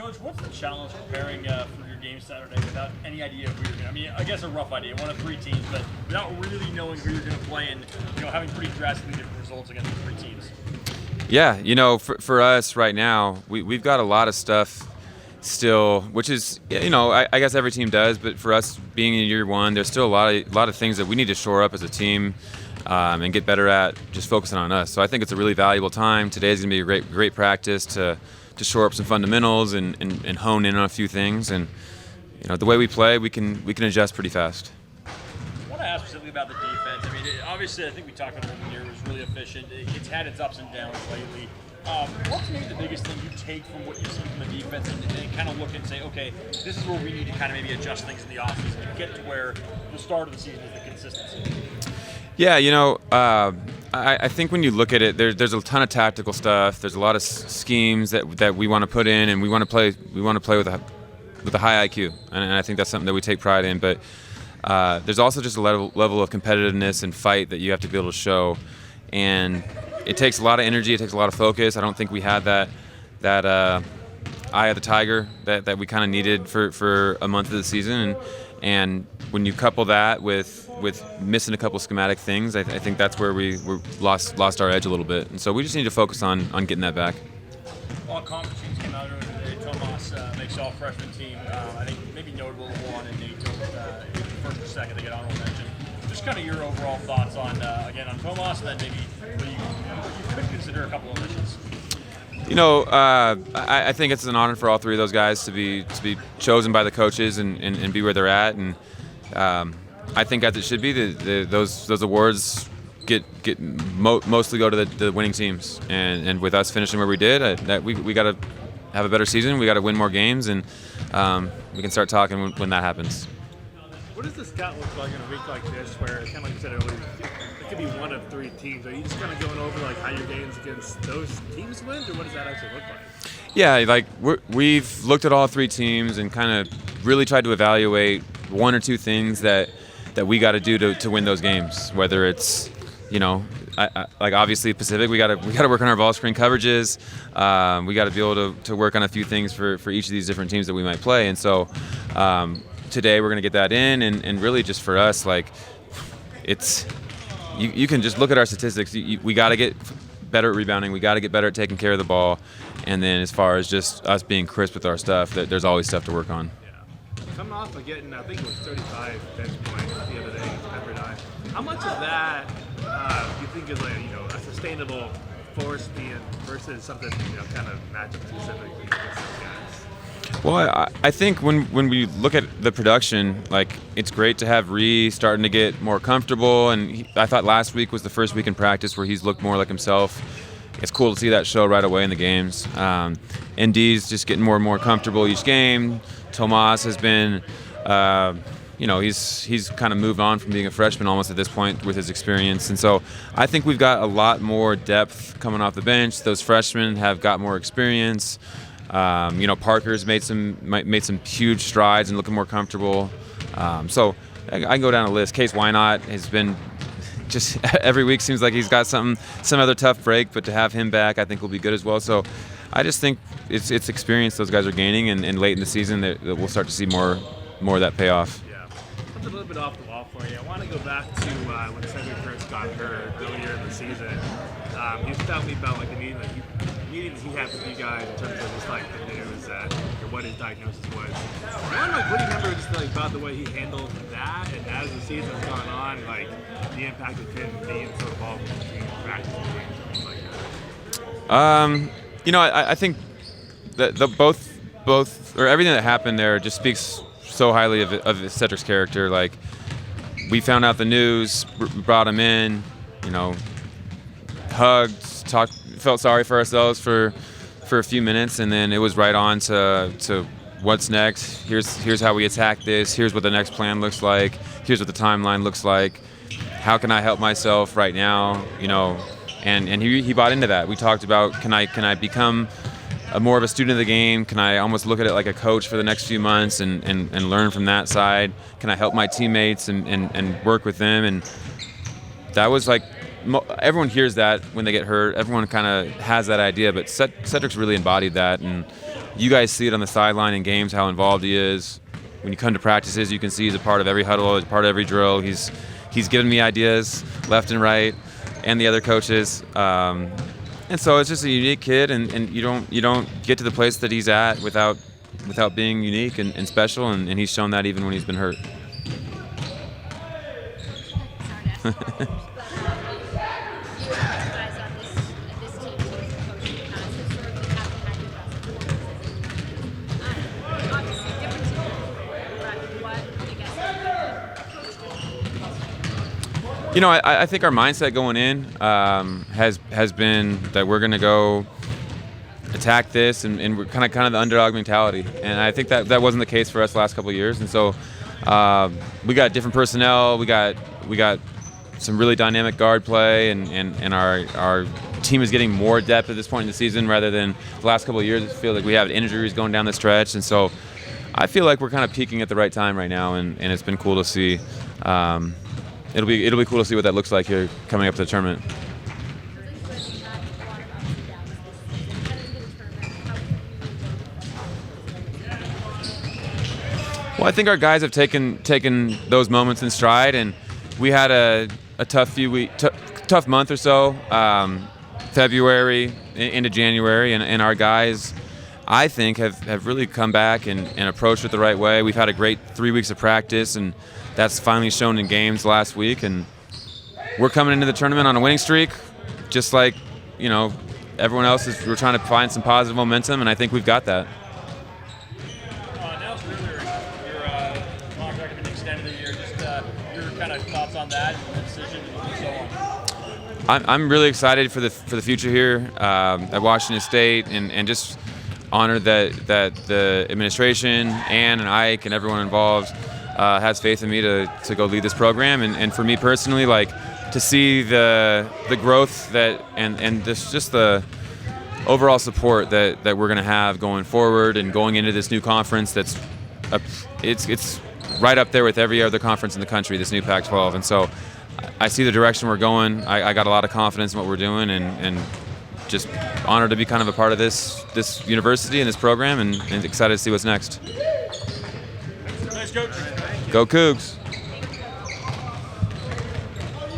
Coach, what's the challenge preparing for your game Saturday without any idea of who you're going to? I mean, I guess a rough idea, one of 3 teams, but without really knowing who you're going to play and having pretty drastically different results against the 3 teams. Yeah, for us right now, we've got a lot of stuff still, which is, I guess every team does, but for us being in year 1, there's still a lot of things that we need to shore up as a team and get better at, just focusing on us. So I think it's a really valuable time. Today's going to be a great practice to shore up some fundamentals and hone in on a few things. And the way we play, we can adjust pretty fast. I want to ask specifically about the defense. I mean, obviously, I think we talked about it in the year. It was really efficient. It's had its ups and downs lately. What's maybe the biggest thing you take from what you've seen from the defense and kind of look and say, okay, this is where we need to kind of maybe adjust things in the offseason to get to where the start of the season is the consistency? Yeah, I think when you look at it, there's a ton of tactical stuff. There's a lot of schemes that we want to put in, and we want to play with a high IQ, and I think that's something that we take pride in. But there's also just a level of competitiveness and fight that you have to be able to show, and it takes a lot of energy. It takes a lot of focus. I don't think we had that eye of the tiger that we kind of needed for a month of the season, and when you couple that with missing a couple schematic things, I think that's where we lost our edge a little bit, and so we just need to focus on getting that back. All conference teams came out earlier today. Tomas makes all freshman team. I think maybe notable one in Nato, first or second they get honorable mention. Just kind of your overall thoughts on on Tomas, and then maybe what you could consider a couple of omissions. I think it's an honor for all 3 of those guys to be chosen by the coaches and be where they're at, and I think as it should be, those awards mostly go to the winning teams, and with us finishing where we did, we got to have a better season. We got to win more games, and we can start talking when that happens. What does the scout look like in a week like this, where kind of like you said earlier, it could be one of 3 teams? Are you just kind of going over like how your games against those teams wins, or what does that actually look like? Yeah, we've looked at all 3 teams and kind of really tried to evaluate 1 or 2 things that we got to do to win those games. Whether it's obviously Pacific, we got to work on our ball screen coverages. We got to be able to work on a few things for each of these different teams that we might play, and so. Today we're going to get that in, and really just for us, it's you can just look at our statistics. We got to get better at rebounding. We got to get better at taking care of the ball, and then as far as just us being crisp with our stuff, there's always stuff to work on. Yeah. Coming off of getting, I think it was 35 bench points the other day against Pepperdine. How much of that do you think is a sustainable force being versus something kind of matchup specific against those guys? Well, I think when we look at the production, it's great to have Ree starting to get more comfortable, and I thought last week was the first week in practice where he's looked more like himself. It's cool to see that show right away in the games. ND's just getting more and more comfortable each game. Tomas has been, he's kind of moved on from being a freshman almost at this point with his experience, and so I think we've got a lot more depth coming off the bench. Those freshmen have got more experience. Parker's made some huge strides and looking more comfortable. So I can go down a list. Case Wynot has been just every week seems like he's got some other tough break, but to have him back, I think will be good as well. So I just think it's experience those guys are gaining, and late in the season that we'll start to see more of that pay off. Yeah, something a little bit off the wall for you. I want to go back to when Cedric first got hurt earlier in the season. He was telling me about the meeting he had with you guys in terms of just the news or what his diagnosis was. What do you remember just about the way he handled that, and as the season's gone on, the impact of him being so involved between practice and things like that? I think that both or everything that happened there just speaks so highly of Cedric's character. We found out the news, brought him in, hugged, talked, felt sorry for ourselves for a few minutes, and then it was right on to what's next. Here's how we attack this. Here's what the next plan looks like. Here's what the timeline looks like. How can I help myself right now? And he bought into that. We talked about can I become more of a student of the game? Can I almost look at it like a coach for the next few months and learn from that side? Can I help my teammates and work with them? And that was everyone hears that when they get hurt. Everyone kind of has that idea, but Cedric's really embodied that, and you guys see it on the sideline in games how involved he is. When you come to practices, you can see he's a part of every huddle, he's a part of every drill. He's given me ideas left and right, and the other coaches. And so it's just a unique kid, and you don't get to the place that he's at without being unique and special, and he's shown that even when he's been hurt. You know, I think our mindset going in has been that we're going to go attack this, and we're kind of the underdog mentality. And I think that wasn't the case for us the last couple of years. And so we got different personnel. We got some really dynamic guard play, and our team is getting more depth at this point in the season rather than the last couple of years. I feel like we have injuries going down the stretch, and so I feel like we're kind of peaking at the right time right now, and it's been cool to see. It'll be cool to see what that looks like here coming up to the tournament. Well, I think our guys have taken those moments in stride, and we had a tough month or so, February into January, and our guys, I think, have really come back and approached it the right way. We've had a great 3 weeks of practice, and that's finally shown in games last week, and we're coming into the tournament on a winning streak, just like, you know, everyone else is. We're trying to find some positive momentum, and I think we've got that. Now it's earlier, your contract has been extended a year. Just your kind of thoughts on that and the decision and so on. I'm really excited for the future here at Washington State, and just honored that the administration, Ann and Ike and everyone involved has faith in me to go lead this program, and for me personally, like, to see the growth that and just the overall support that we're going to have going forward and going into this new conference it's right up there with every other conference in the country, this new Pac-12, and so I see the direction we're going. I got a lot of confidence in what we're doing, and just honored to be kind of a part of this university and this program, and excited to see what's next. Thanks, Coach. Go Cougs!